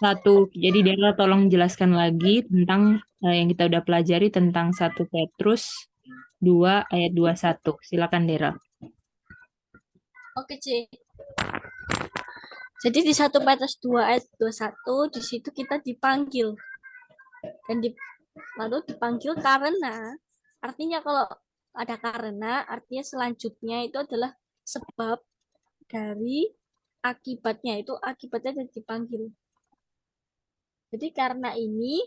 Satu. Jadi Dera tolong jelaskan lagi tentang yang kita udah pelajari tentang 1 Petrus 2 ayat 21. Silakan Dera. Oke, C. Jadi di 1 Petrus 2 ayat 21 di situ kita dipanggil dan lalu dipanggil karena artinya kalau ada karena artinya selanjutnya itu adalah sebab dari akibatnya itu akibatnya dipanggil. Jadi karena ini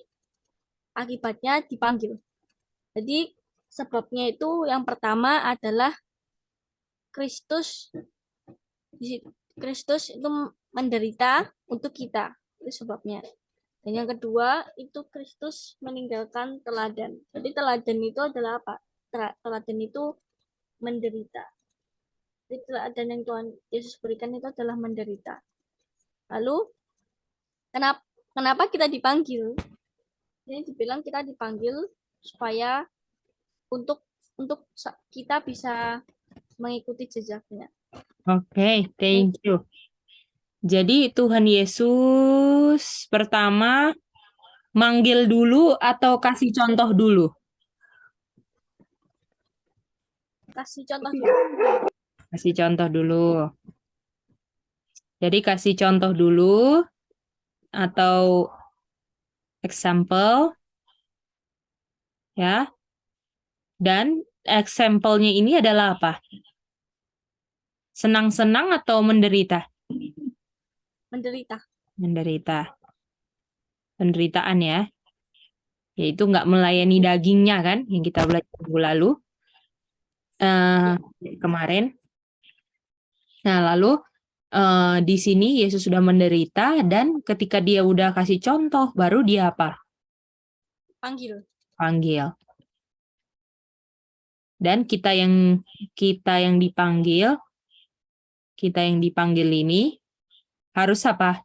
akibatnya dipanggil. Jadi sebabnya itu yang pertama adalah Kristus Kristus itu menderita untuk kita. Itu sebabnya. Dan yang kedua, itu Kristus meninggalkan teladan. Jadi teladan itu adalah apa? Teladan itu menderita. Jadi teladan yang Tuhan Yesus berikan itu adalah menderita. Lalu, kenapa kita dipanggil? Ini dibilang kita dipanggil supaya untuk kita bisa mengikuti jejaknya. Oke, thank you. Jadi Tuhan Yesus pertama manggil dulu atau kasih contoh dulu? Kasih contoh dulu. Kasih contoh dulu. Jadi kasih contoh dulu atau example ya. Dan example-nya ini adalah apa? Senang-senang atau menderita? Menderita. Menderita. Penderitaan ya. Yaitu nggak melayani dagingnya kan, yang kita belajar minggu lalu. Kemarin. Nah, lalu di sini Yesus sudah menderita dan ketika dia udah kasih contoh, baru dia apa? Panggil. Panggil. Dan kita yang dipanggil ini harus apa?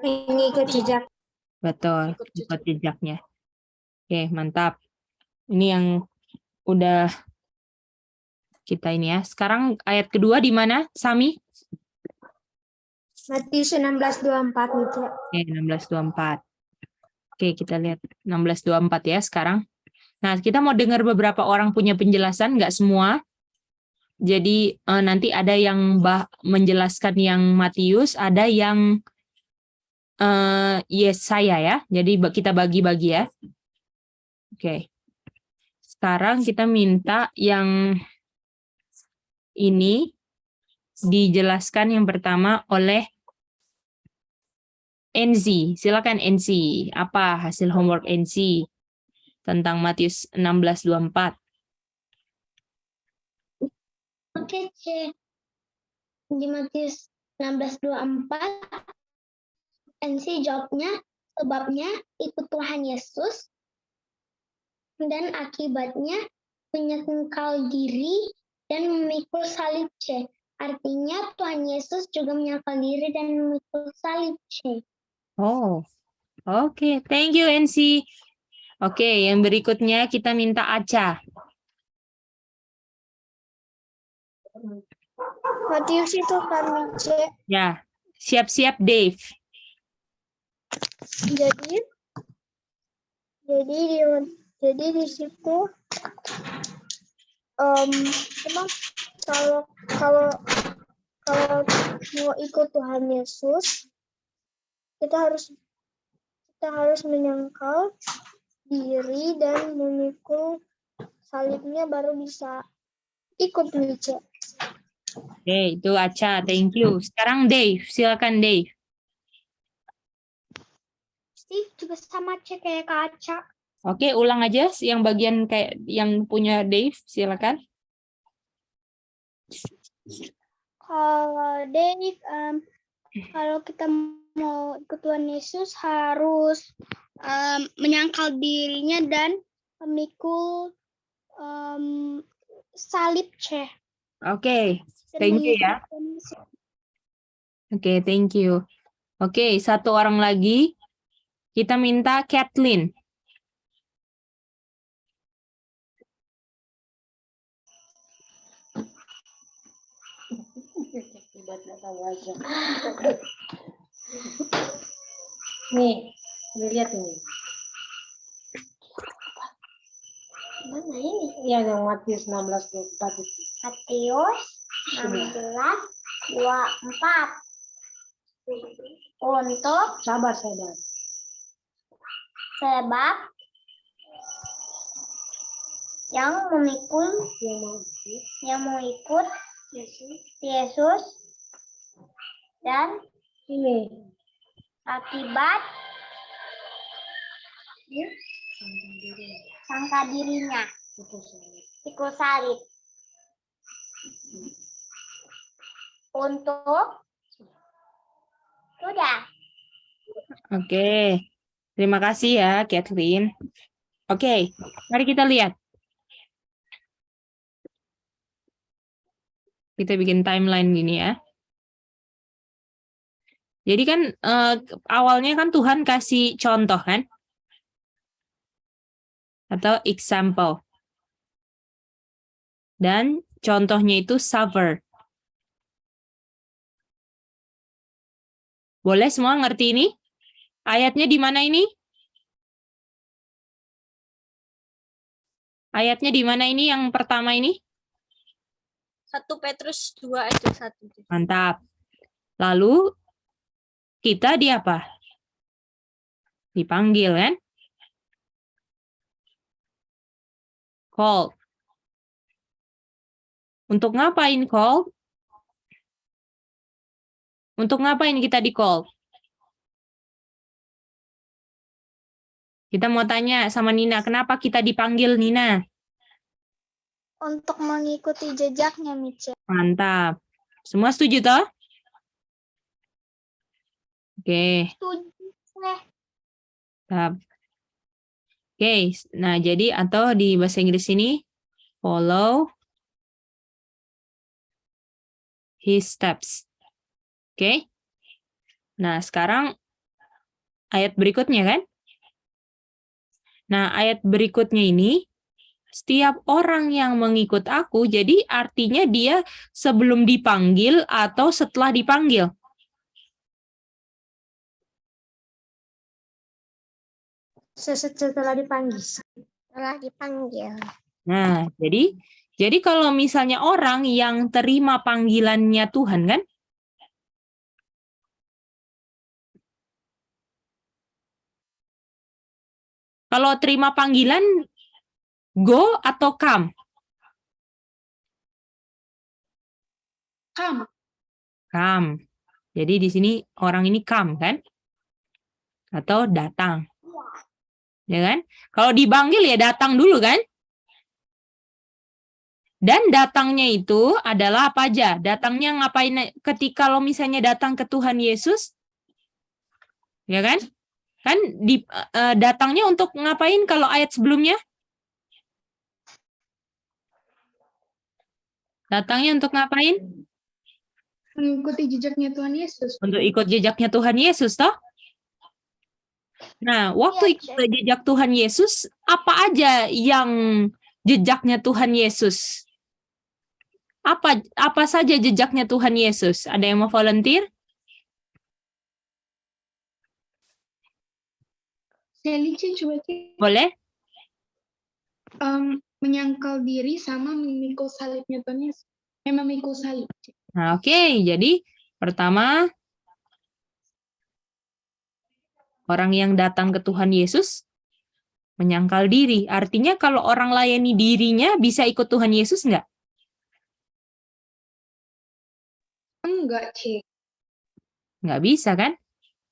Mengikut jejak. Betul, ikut jejaknya. Oke, mantap. Ini yang udah kita ini ya. Sekarang ayat kedua di mana, Sami? Matius 16:24 gitu. Oke, 16:24. Oke, kita lihat 16:24 ya sekarang. Nah, kita mau dengar beberapa orang punya penjelasan, nggak semua. Jadi nanti ada yang menjelaskan yang Matius, ada yang Yesaya ya. Jadi kita bagi-bagi ya. Oke. Sekarang kita minta yang ini dijelaskan yang pertama oleh NZ. Silakan NZ. Apa hasil homework NZ tentang Matius 16:24? Oke, C. Di Matius 16:24, NC jawabnya, sebabnya ikut Tuhan Yesus dan akibatnya menyangkal diri dan memikul salib, C. Artinya Tuhan Yesus juga menyangkal diri dan memikul salib, C. Oh, oke. Thank you, NC. Oke, yang berikutnya kita minta Aca. Matius itu kami, C. Ya, siap-siap Dave. Jadi di situ emang kalau mau ikut Tuhan Yesus, kita harus menyangkal diri dan memikul salibnya baru bisa ikut Nietzsche. Oke, itu Aca. Thank you. Sekarang Dave. Silakan Dave. Steve juga sama C kayak Kak Aca. Oke, ulang aja yang bagian kayak yang punya Dave. Silakan. Kalau Dave, kalau kita mau ikut Tuhan Yesus harus menyangkal dirinya dan memikul salib, C. Oke, thank you ya. Oke, thank you. Oke, satu orang lagi. Kita minta Kathleen. tahu aja. Nih, lihat ini. Mana ini? Iya, yang Matius 16:24 itu. Matius 16:24. Untuk Sabar. sebab yang mau ikut Yesus dan Ini. akibat sangka dirinya pikul salib untuk sudah. Oke. Terima kasih ya, Kathleen. Oke, mari kita lihat. Kita bikin timeline gini ya. Jadi kan awalnya kan Tuhan kasih contoh kan? Atau example. Dan contohnya itu suffer. Boleh semua ngerti ini? Ayatnya di mana ini? Ayatnya di mana ini yang pertama ini? 1 Petrus 2 ayat 1. Mantap. Lalu kita di apa? Dipanggil kan? Call. Untuk ngapain call? Untuk ngapain kita di call? Kita mau tanya sama Nina, kenapa kita dipanggil Nina? Untuk mengikuti jejaknya, Mice. Mantap. Semua setuju toh? Oke. Mantap. Oke, nah jadi atau di bahasa Inggris ini follow his steps. Oke. Nah, sekarang ayat berikutnya kan? Nah, ayat berikutnya ini setiap orang yang mengikut aku, jadi artinya dia sebelum dipanggil atau setelah dipanggil. Setelah dipanggil. Setelah dipanggil. Nah, jadi kalau misalnya orang yang terima panggilannya Tuhan kan? Kalau terima panggilan, go atau come? Come. Jadi di sini orang ini come kan? Atau datang. Ya kan? Kalau dipanggil ya datang dulu kan? Dan datangnya itu adalah apa aja? Datangnya ngapain ketika kalau misalnya datang ke Tuhan Yesus? Ya kan? Kan datangnya untuk ngapain kalau ayat sebelumnya? Datangnya untuk ngapain? Mengikuti jejaknya Tuhan Yesus. Untuk ikut jejaknya Tuhan Yesus, toh? Nah, waktu ikut jejak Tuhan Yesus, apa aja yang jejaknya Tuhan Yesus? Apa saja jejaknya Tuhan Yesus? Ada yang mau volunteer? Boleh? Menyangkal diri sama memikul salibnya Tuhan Yesus. Memikul salib. Nah, oke. Jadi, pertama, orang yang datang ke Tuhan Yesus menyangkal diri. Artinya kalau orang layani dirinya bisa ikut Tuhan Yesus enggak? Enggak, Cik. Nggak bisa kan?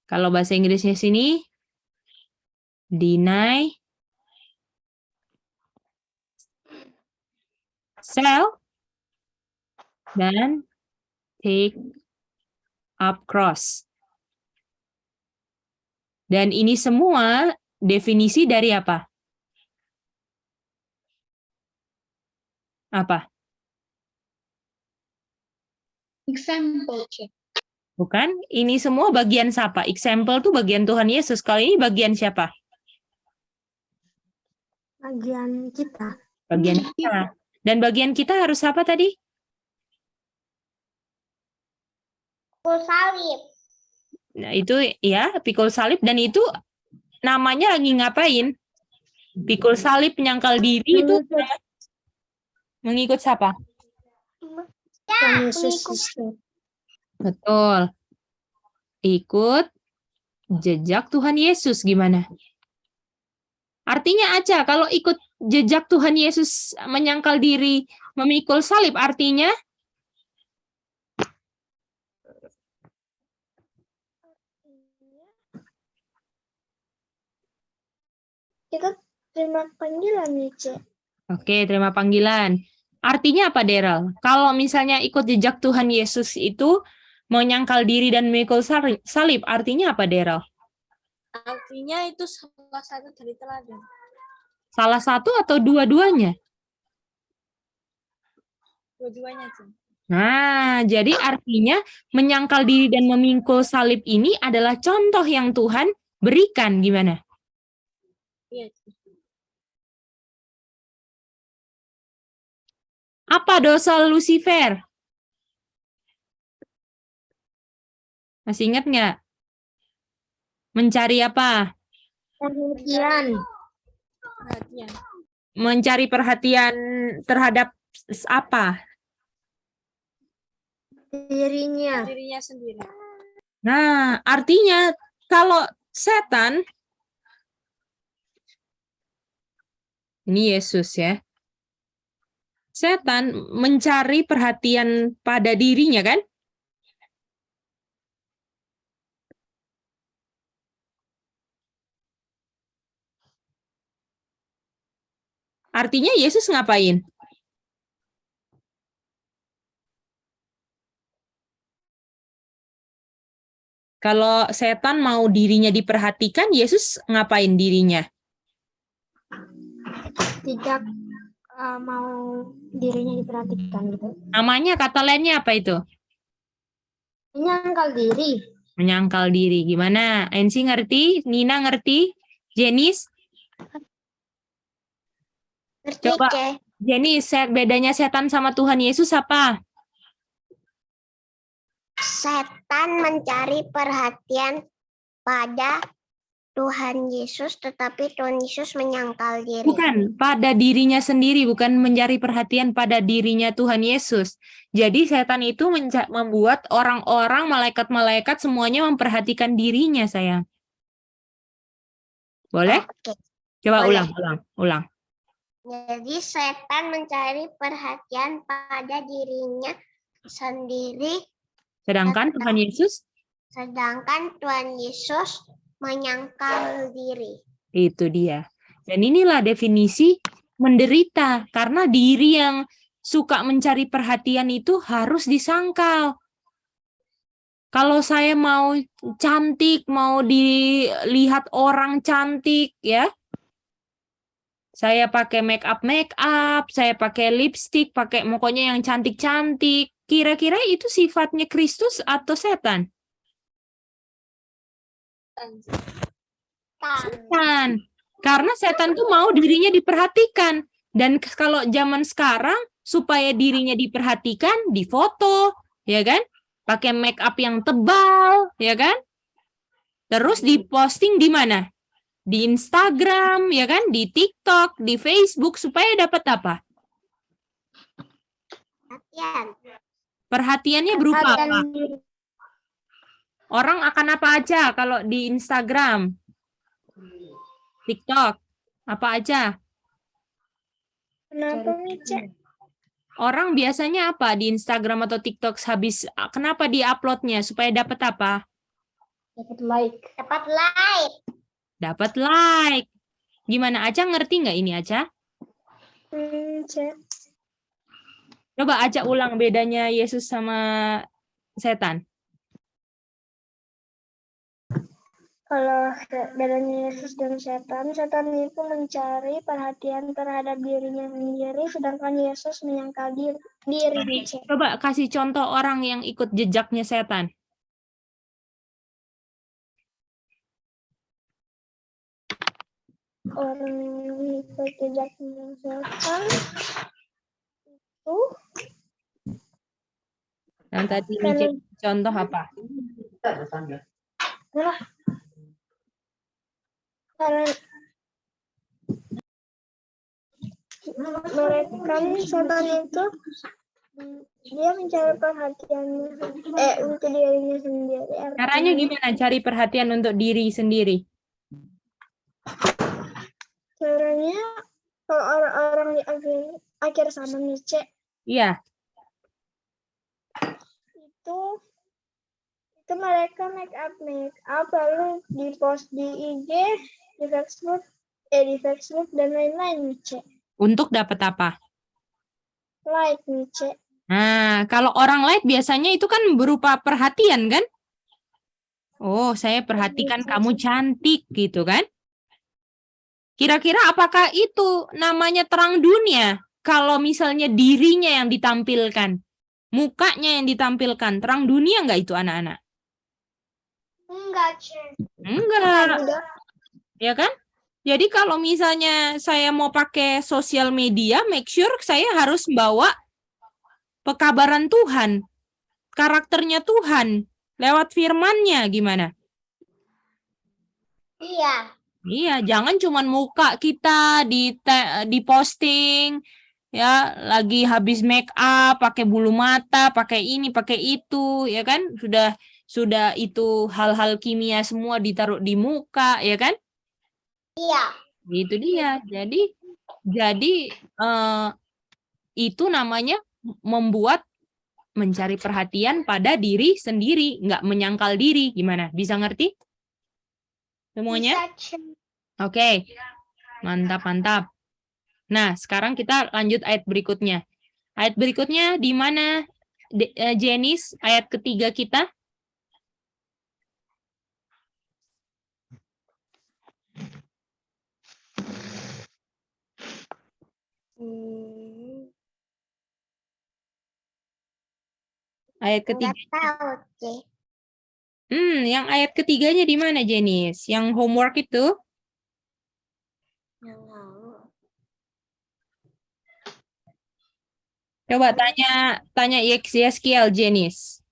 Kalau bahasa Inggrisnya sini, deny self dan take up cross. Dan ini semua definisi dari apa? Apa? Example, Cik. Bukan? Ini semua bagian siapa? Example tuh bagian Tuhan Yesus. Kalau ini bagian siapa? Bagian kita. Bagian kita. Dan bagian kita harus apa tadi? salib. Nah, itu ya pikul salib, dan itu namanya lagi ngapain? Pikul salib, menyangkal diri itu mengikut siapa? Ya, Betul. Ikut jejak Tuhan Yesus. Gimana? Artinya aja kalau ikut jejak Tuhan Yesus menyangkal diri, memikul salib, artinya kita terima panggilan nih, Cek. oke, terima panggilan. Artinya apa, Daryl? Kalau misalnya ikut jejak Tuhan Yesus itu menyangkal diri dan memikul salib, artinya apa, Daryl? Artinya itu salah satu dari teladan. Salah satu atau dua-duanya? Dua-duanya, Cek. Nah, jadi artinya menyangkal diri dan memikul salib ini adalah contoh yang Tuhan berikan. Gimana? Iya, Cek. Apa dosa Lucifer? Masih ingat nggak? Mencari apa? Perhatian. Perhatian. Mencari perhatian terhadap apa? Dirinya. Dirinya sendiri. Nah, artinya kalau setan, ini Yesus ya, setan mencari perhatian pada dirinya kan? Artinya Yesus ngapain? Kalau setan mau dirinya diperhatikan, Yesus ngapain dirinya? Tidak mau dirinya diperhatikan gitu. Namanya, kata lainnya apa itu? Menyangkal diri. Menyangkal diri. Gimana? Ensi ngerti? Nina ngerti? Jenis? Coba, Jenis, bedanya setan sama Tuhan Yesus apa? Setan mencari perhatian pada Tuhan Yesus, tetapi Tuhan Yesus menyangkal diri. Bukan, pada dirinya sendiri, bukan mencari perhatian pada dirinya Tuhan Yesus. Jadi setan itu membuat orang-orang, malaikat-malaikat semuanya memperhatikan dirinya, sayang. Boleh? Oke. Coba Boleh. ulang. Jadi setan mencari perhatian pada dirinya sendiri, Sedangkan Tuhan Yesus, sedangkan Tuhan Yesus menyangkal diri. itu dia. Dan inilah definisi menderita, karena diri yang suka mencari perhatian itu harus disangkal. Kalau saya mau cantik, mau dilihat orang cantik, ya, saya pakai make up, saya pakai lipstick, pakai pokoknya yang cantik-cantik. Kira-kira itu sifatnya Kristus atau setan? Setan. Karena setan tuh mau dirinya diperhatikan. Dan kalau zaman sekarang, supaya dirinya diperhatikan, difoto, ya kan? Pakai make up yang tebal, ya kan? Terus diposting di mana? Di Instagram, ya kan? Di TikTok, di Facebook, supaya dapat apa? Perhatian. Perhatiannya berupa apa? Orang akan apa aja kalau di Instagram, TikTok, apa aja? Kenapa, Mica? Orang biasanya apa di Instagram atau TikTok habis, kenapa di-uploadnya? Supaya dapat apa? Dapat like. Dapat like. Dapat like. Gimana, Aca ngerti nggak ini, Aca? Coba Aca ulang bedanya Yesus sama setan. Kalau bedanya Yesus dan setan, setan itu mencari perhatian terhadap dirinya sendiri, sedangkan Yesus menyangkal diri. Coba kasih contoh orang yang ikut jejaknya setan. Orang yang ikut jejaknya setan itu Yang tadi Mice contoh apa? Karena mereka setan itu dia mencari perhatiannya untuk dirinya sendiri. Caranya gimana cari perhatian untuk diri sendiri? Caranya kalau orang-orang di akhir sama Mice Iya. itu mereka make up lalu di post di IG, di Facebook dan lain-lain Mice. Untuk dapat apa? Like Mice. Nah, kalau orang like biasanya itu kan berupa perhatian kan? Oh, saya perhatikan kamu cantik gitu kan? Kira-kira apakah itu namanya terang dunia? Kalau misalnya dirinya yang ditampilkan, mukanya yang ditampilkan, terang dunia nggak itu anak-anak? Enggak, Cek. Enggak, ya kan? Jadi kalau misalnya saya mau pakai sosial media, make sure saya harus bawa pekabaran Tuhan, karakternya Tuhan, lewat firman-Nya gimana? Iya. Iya, jangan cuman muka kita di posting ya, lagi habis make up, pakai bulu mata, pakai ini, pakai itu, ya kan? Sudah itu hal-hal kimia semua ditaruh di muka, ya kan? Iya. Gitu dia. Jadi itu namanya membuat mencari perhatian pada diri sendiri, nggak menyangkal diri. Gimana? Bisa ngerti? Semuanya? Bisa, Cek. Oke. Mantap. Nah, sekarang kita lanjut ayat berikutnya. Ayat berikutnya di mana, Jenis? Ayat ketiga kita. Ayat ketiga. Enggak tahu, Cek. Yang ayat ketiganya di mana, Jenis? Yang homework itu? Coba tanya Yeskiel, Jenis.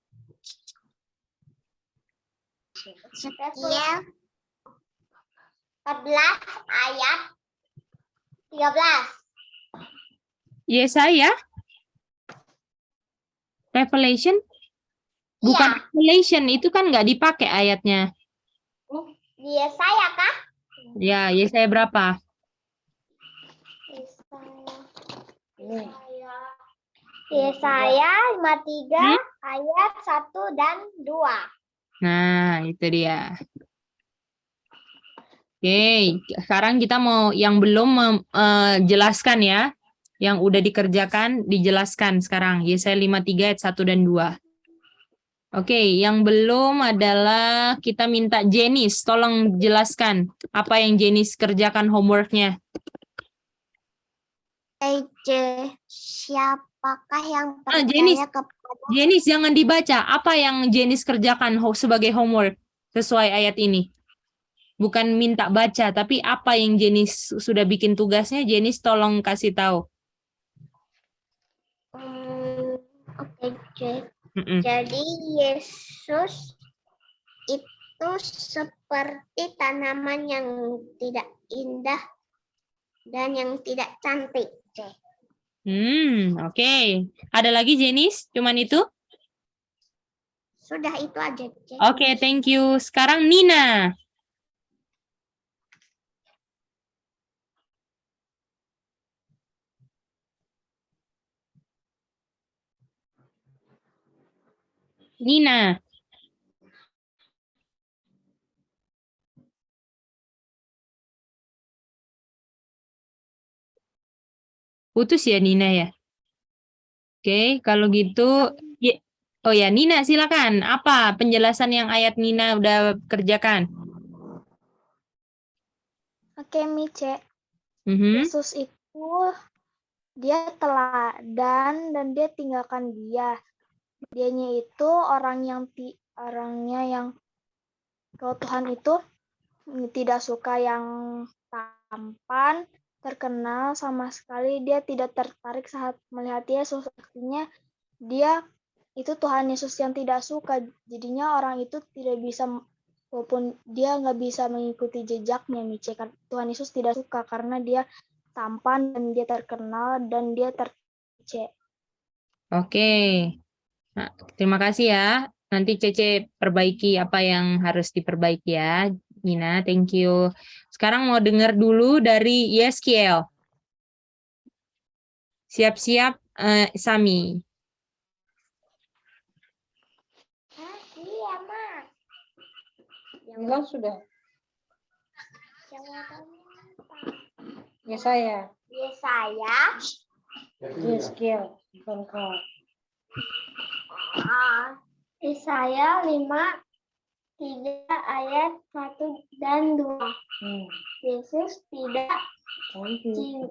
Yeskiel 14 ayat 13. Yesaya? Revelation? Bukan Iya. Revelation, itu kan nggak dipakai ayatnya. Di Yesaya kah? Ya, Yesaya berapa? Yesaya 53 ayat 1 dan 2. Nah, itu dia. Oke, sekarang kita mau yang belum jelaskan ya. Yang udah dikerjakan, dijelaskan sekarang. Yesaya 53 ayat 1 dan 2. Oke, yang belum adalah kita minta Jenis, tolong jelaskan apa yang Jenis kerjakan homework-nya. Siapakah yang Jenis. percaya kepada Jenis, jangan dibaca. Apa yang Jenis kerjakan sebagai homework sesuai ayat ini? Bukan minta baca, tapi apa yang Jenis sudah bikin tugasnya, Jenis tolong kasih tahu. Oke, Cek. Jadi Yesus itu seperti tanaman yang tidak indah dan yang tidak cantik, Cek. Oke. Ada lagi Jenis? Cuman itu? Sudah itu aja, Cek. Oke, thank you. Sekarang Nina. Nina. Putus ya Nina ya? Oke, kalau gitu oh ya Nina silakan. Apa penjelasan yang ayat Nina udah kerjakan? Oke, Mice. Yesus itu dia teladan dan dia tinggalkan dia. Dianya itu orangnya yang kalau Tuhan itu tidak suka yang tampan, terkenal sama sekali. Dia tidak tertarik saat melihat Yesus. Artinya dia itu Tuhan Yesus yang tidak suka. Jadinya orang itu tidak bisa, walaupun dia nggak bisa mengikuti jejaknya, Mice. Tuhan Yesus tidak suka karena dia tampan dan dia terkenal dan dia terce. Oke. Nah, terima kasih ya. Nanti Cece perbaiki apa yang harus diperbaiki ya. Nina, thank you. Sekarang mau dengar dulu dari Yeskiel. Siap-siap, Sami. Iya, Mak. Bilang sudah. Ya saya. Ya saya. Yeskiel, bukan kau. Yesaya 5:3 ayat 1 dan 2. Yesus tidak Cantik.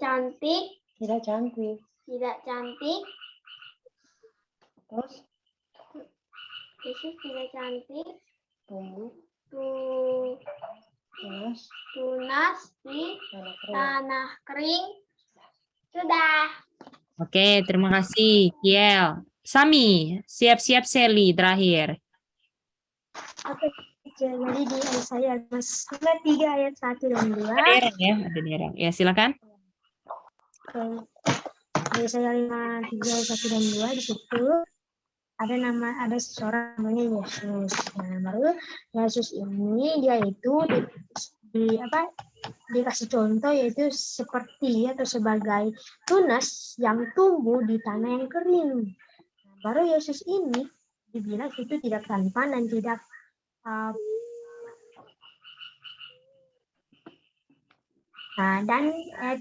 cantik, Tidak cantik. tidak cantik. Terus Yesus tidak cantik, tumbuh tunas di anak kering. tanah kering. Sudah. Oke, terima kasih, Kiel. Sami, siap-siap Sally terakhir. Oke, jadi di Yesaya 3 ayat 1 dan 2. Ada Derang ya, ada Derang. Ya, silakan. Yesaya 5:3 ayat 1 dan 2 di situ ada seseorang namanya Yesus. Nah, baru Yesus ini dia itu dikasih contoh yaitu seperti atau sebagai tunas yang tumbuh di tanah yang kering. Nah, baru Yesus ini dibilang itu tidak tampan dan tidak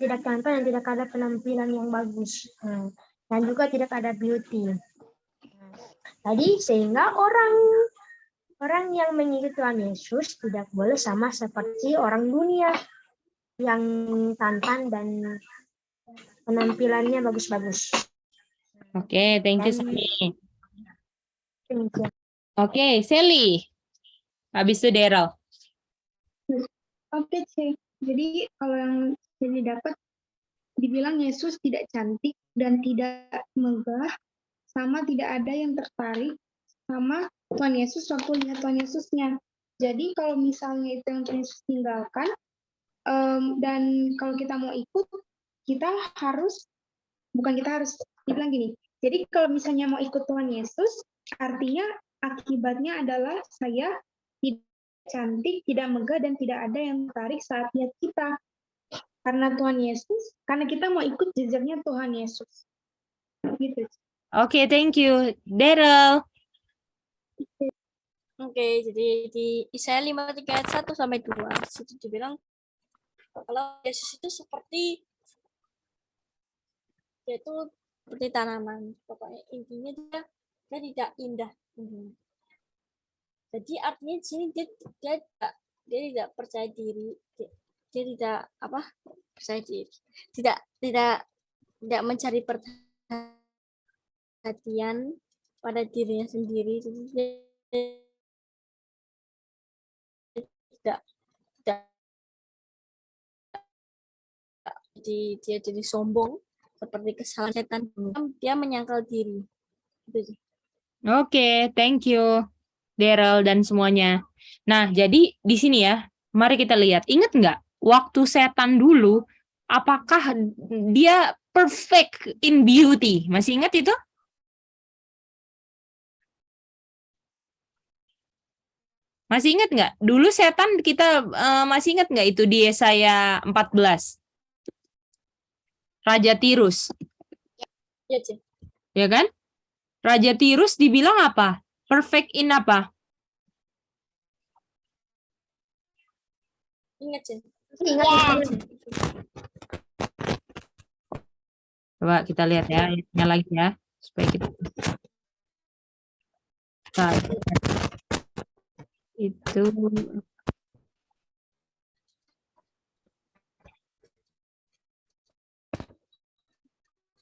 tidak tampan dan tidak ada penampilan yang bagus. Dan juga tidak ada beauty. Jadi sehingga orang yang mengikuti Tuhan Yesus tidak boleh sama seperti orang dunia yang tampan dan penampilannya bagus-bagus. Oke, thank you, Dan- Sami. Oke, Sally. Habis itu Daryl. Oke, Cek. Jadi kalau yang jadi dapat dibilang Yesus tidak cantik dan tidak megah, sama tidak ada yang tertarik sama Tuhan Yesus waktu lihat Tuhan Yesusnya. Jadi kalau misalnya itu yang Tuhan Yesus tinggalkan, dan kalau kita mau ikut, dibilang gini, jadi kalau misalnya mau ikut Tuhan Yesus, artinya akibatnya adalah saya tidak cantik, tidak megah, dan tidak ada yang tertarik saat lihat kita. Karena Tuhan Yesus, karena kita mau ikut jejaknya Tuhan Yesus. Gitu. Oke, thank you. Daryl. Oke, jadi di Yesaya 5:3 ayat 1 sampai 2 situ dibilang kalau Yesus itu seperti tanaman. Pokoknya intinya dia tidak indah. Jadi artinya di sini dia tidak percaya diri. Dia tidak percaya diri. Tidak mencari perhatian pada dirinya sendiri. Jadi dia jadi sombong seperti kesalahan setan. Dia menyangkal diri. Gitu. Oke, thank you, Daryl dan semuanya. Nah, jadi di sini ya, mari kita lihat. Ingat nggak, waktu setan dulu, apakah dia perfect in beauty? Masih ingat itu? Masih ingat nggak? Dulu setan kita masih ingat nggak itu di Yesaya 14? Raja Tirus, Ya, Cik. ya kan? Raja Tirus dibilang apa? Perfect in apa? Ingat, Cik. Coba kita lihat ya, ayatnya lagi ya, supaya kita itu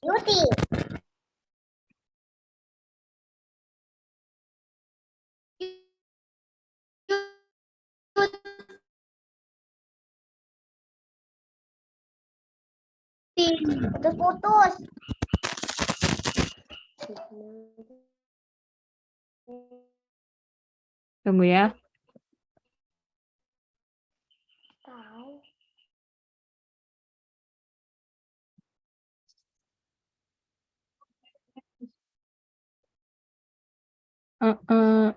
Beauty. Putus-putus. Tunggu ya. Tahu.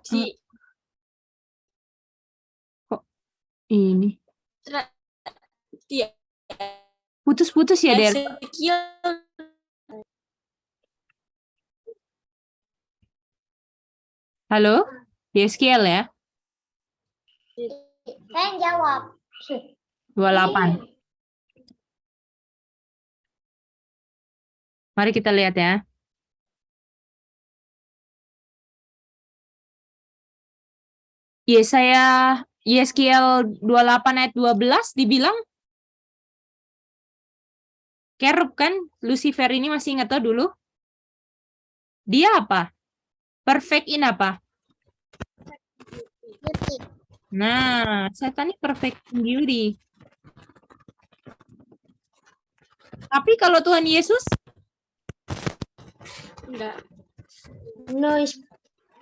Di Ini di putus-putus ya, Der. Ezekiel Halo? Yeskiel ya? Saya yang jawab. 28. Mari kita lihat ya. Yeskiel 28 ayat 12 dibilang kerub kan? Lucifer ini masih ingat tuh dulu? Dia apa? Perfect in apa? Nah, setan ini perfect in beauty. Tapi kalau Tuhan Yesus, enggak. No is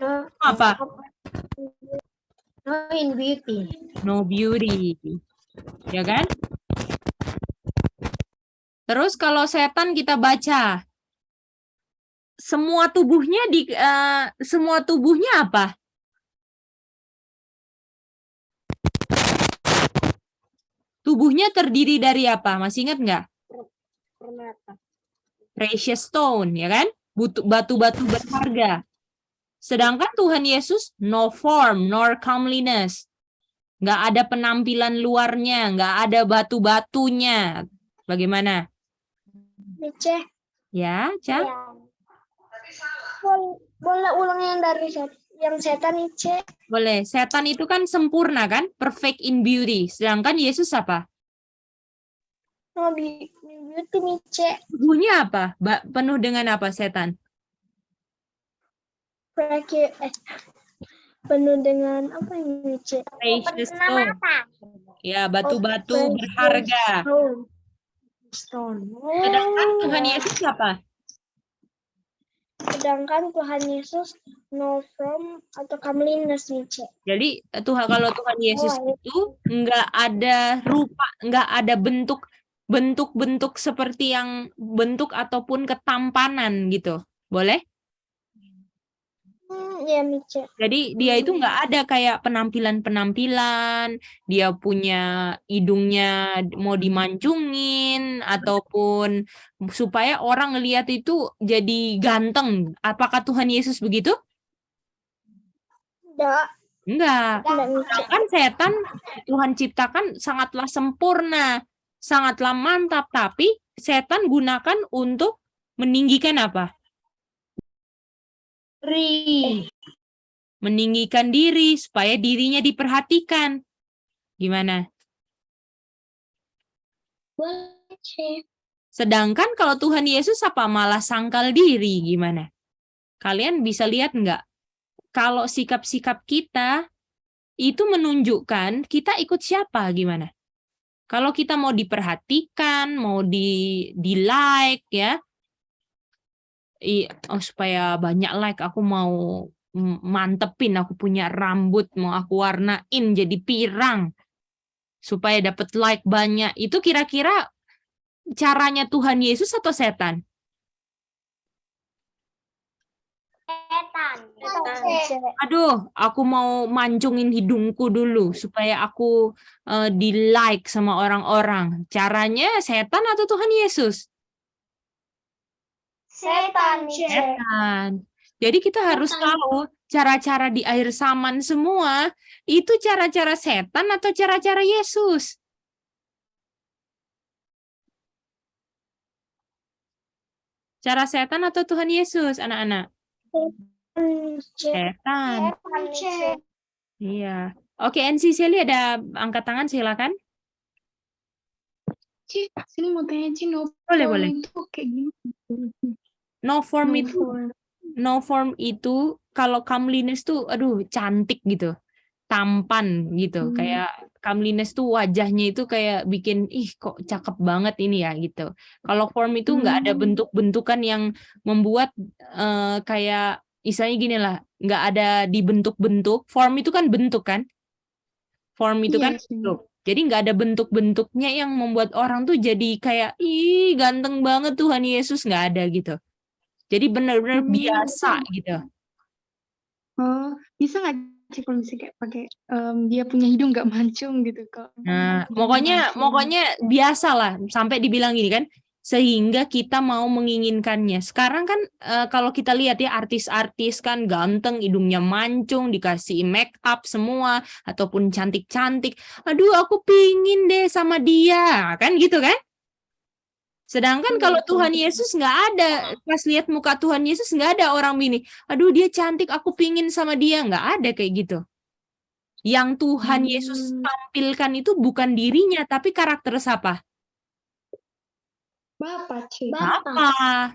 no, apa? no in beauty. No beauty. Ya kan? Terus kalau setan kita baca, semua tubuhnya apa? Tubuhnya terdiri dari apa? Masih ingat nggak? Permata. Precious stone, ya kan? Batu-batu berharga. Sedangkan Tuhan Yesus, no form, nor comeliness. Nggak ada penampilan luarnya, nggak ada batu-batunya. Bagaimana? Nice. Ya, Cak? Boleh ulang yang dari yang setan Nice. Boleh. Setan itu kan sempurna kan? Perfect in beauty. Sedangkan Yesus apa? No beauty Nice. Tubuhnya apa? Penuh dengan apa setan? Penuh dengan apa ini Nice? Precious stone. Ya, batu-batu Oh, berharga. Stone. Sedangkan Tuhan Yesus apa? Sedangkan Tuhan Yesus no form atau comeliness Nice. Jadi kalau Tuhan Yesus itu nggak ada rupa, nggak ada bentuk seperti yang bentuk ataupun ketampanan gitu. Boleh? Ya Nice. Jadi dia itu nggak ada kayak penampilan-penampilan, dia punya hidungnya mau dimancungin, ataupun supaya orang ngelihat itu jadi ganteng. Apakah Tuhan Yesus begitu? Enggak. Sedangkan setan Tuhan ciptakan sangatlah sempurna, sangatlah mantap, tapi setan gunakan untuk meninggikan apa? Meninggikan diri supaya dirinya diperhatikan. Gimana? Sedangkan kalau Tuhan Yesus apa? Malah sangkal diri. Gimana? Kalian bisa lihat enggak? Kalau sikap-sikap kita itu menunjukkan kita ikut siapa? Gimana? Kalau kita mau diperhatikan, mau di-like ya, supaya banyak like, aku mau mantepin, aku punya rambut, mau aku warnain jadi pirang, supaya dapat like banyak. Itu kira-kira caranya Tuhan Yesus atau setan? Aduh, aku mau mancungin hidungku dulu, supaya aku di-like sama orang-orang. Caranya setan atau Tuhan Yesus? Setan. Jadi kita harus tahu cara-cara di akhir zaman semua itu cara-cara setan atau cara-cara Yesus. Cara setan atau Tuhan Yesus, anak-anak? Setan. Iya. Oke, NC Sally ada angkat tangan, silakan. Ci, sini mau tanya Ci, no Boleh, form boleh. itu kayak gini. No form No itu form. no form itu kalau comeliness tuh aduh cantik gitu. tampan gitu. Kayak comeliness tuh wajahnya itu kayak bikin kok cakep banget ini ya gitu. Kalau form itu nggak ada bentuk-bentukan yang membuat kayak misalnya gini lah, nggak ada dibentuk-bentuk. Form itu kan bentuk kan? Form itu kan Iya sih. bentuk. Jadi nggak ada bentuk-bentuknya yang membuat orang tuh jadi kayak ganteng banget Tuhan Yesus, nggak ada gitu. Jadi benar-benar biasa gitu. Oh, bisa nggak sih kalau misalnya kayak pakai dia punya hidung nggak mancung gitu kok? Nah, pokoknya biasa lah sampai dibilang gini kan, sehingga kita mau menginginkannya. Sekarang kan kalau kita lihat ya artis-artis kan ganteng, hidungnya mancung, dikasih make up semua, ataupun cantik-cantik. Aduh, aku pingin deh sama dia, kan gitu kan? Sedangkan kalau Tuhan Yesus nggak ada, pas lihat muka Tuhan Yesus nggak ada orang ini, aduh dia cantik, aku pingin sama dia, nggak ada kayak gitu. Yang Tuhan Yesus tampilkan itu bukan dirinya, tapi karakter siapa? Bapak, Cik. Bapa.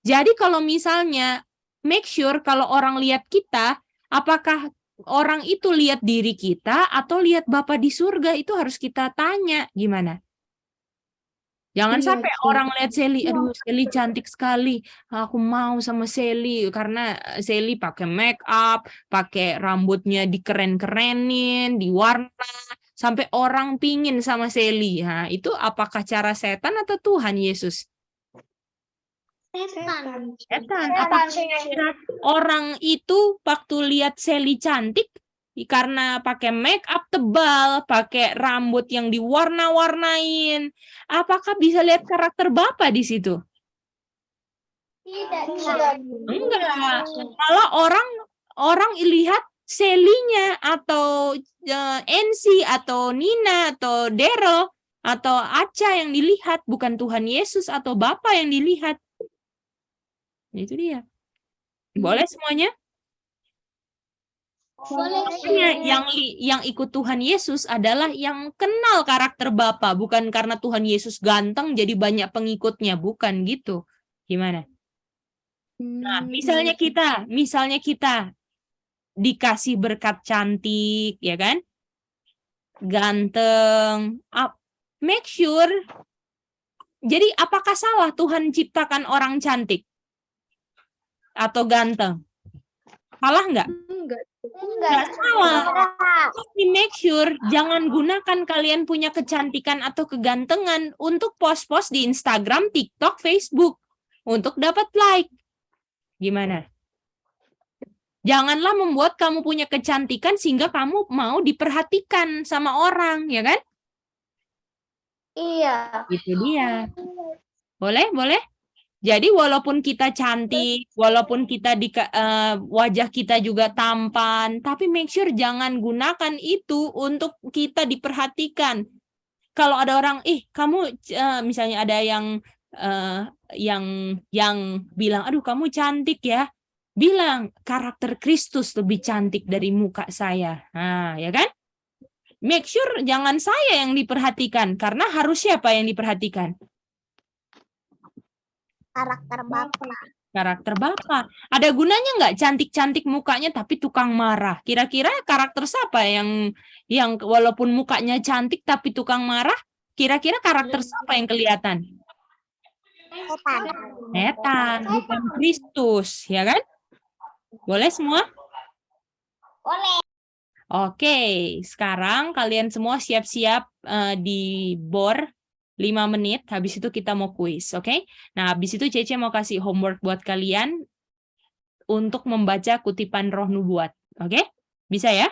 Jadi kalau misalnya make sure kalau orang lihat kita, apakah orang itu lihat diri kita atau lihat Bapa di surga, itu harus kita tanya gimana? Jangan Iya, sampai Cik. orang lihat Sally, aduh Sally cantik sekali, aku mau sama Sally karena Sally pakai make up, pakai rambutnya dikeren-kerenin, diwarna, sampai orang pingin sama Sally. Nah, itu apakah cara setan atau Tuhan Yesus? Setan. Setan. Apakah kira orang itu waktu lihat Sally cantik karena pakai make up tebal, pakai rambut yang diwarna-warnain, apakah bisa lihat karakter Bapa di situ? Enggak. Kalau orang lihat Sally-nya atau Ensi atau Nina atau Daryl atau Aca yang dilihat, bukan Tuhan Yesus atau Bapa yang dilihat. Itu dia. Boleh semuanya? Yang ikut Tuhan Yesus adalah yang kenal karakter Bapa, bukan karena Tuhan Yesus ganteng jadi banyak pengikutnya, bukan gitu. Gimana? Nah, misalnya kita dikasih berkat cantik, ya kan? Ganteng, make sure. Jadi apakah salah Tuhan ciptakan orang cantik atau ganteng? Salah nggak? Nggak salah. Tapi make sure jangan gunakan kalian punya kecantikan atau kegantengan untuk post-post di Instagram, TikTok, Facebook untuk dapat like. Gimana? Janganlah membuat kamu punya kecantikan sehingga kamu mau diperhatikan sama orang, ya kan? Iya. Itu dia. Boleh? Jadi walaupun kita cantik, walaupun kita wajah kita juga tampan, tapi make sure jangan gunakan itu untuk kita diperhatikan. Kalau ada orang, kamu misalnya ada yang bilang, aduh kamu cantik ya, bilang karakter Kristus lebih cantik dari muka saya. Nah, ya kan? Make sure jangan saya yang diperhatikan, karena harus siapa yang diperhatikan? Karakter Bapak. Ada gunanya nggak cantik-cantik mukanya tapi tukang marah? Kira-kira karakter siapa yang walaupun mukanya cantik tapi tukang marah? Kira-kira karakter siapa yang kelihatan? Setan, bukan Kristus, ya kan? Boleh semua? Boleh. Oke, sekarang kalian semua siap-siap di bor 5 menit, habis itu kita mau kuis, oke? Nah, habis itu Cece mau kasih homework buat kalian untuk membaca kutipan Roh Nubuat, oke? Bisa ya?